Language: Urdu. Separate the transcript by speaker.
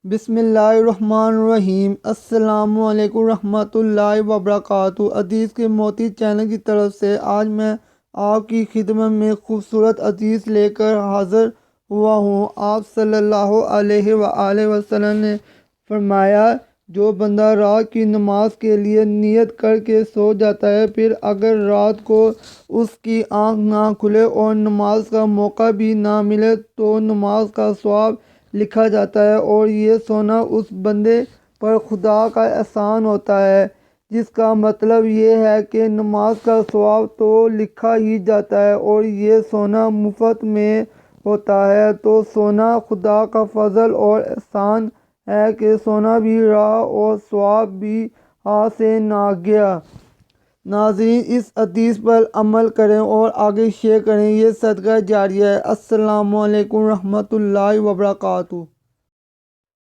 Speaker 1: بسم اللہ الرحمن الرحیم۔ السلام علیکم ورحمۃ اللہ وبرکاتہ۔ حدیث کے موتی چینل کی طرف سے آج میں آپ کی خدمت میں خوبصورت حدیث لے کر حاضر ہوا ہوں۔ آپ صلی اللہ علیہ وآلہ وسلم نے فرمایا، جو بندہ رات کی نماز کے لیے نیت کر کے سو جاتا ہے، پھر اگر رات کو اس کی آنکھ نہ کھلے اور نماز کا موقع بھی نہ ملے تو نماز کا ثواب لکھا جاتا ہے، اور یہ سونا اس بندے پر خدا کا احسان ہوتا ہے، جس کا مطلب یہ ہے کہ نماز کا ثواب تو لکھا ہی جاتا ہے اور یہ سونا مفت میں ہوتا ہے۔ تو سونا خدا کا فضل اور احسان ہے کہ سونا بھی رہا اور ثواب بھی ہاتھ سے نہ گیا۔ ناظرین، اس حدیث پر عمل کریں اور آگے شیئر کریں، یہ صدقہ جاریہ ہے۔ السلام علیکم ورحمۃ اللہ وبرکاتہ۔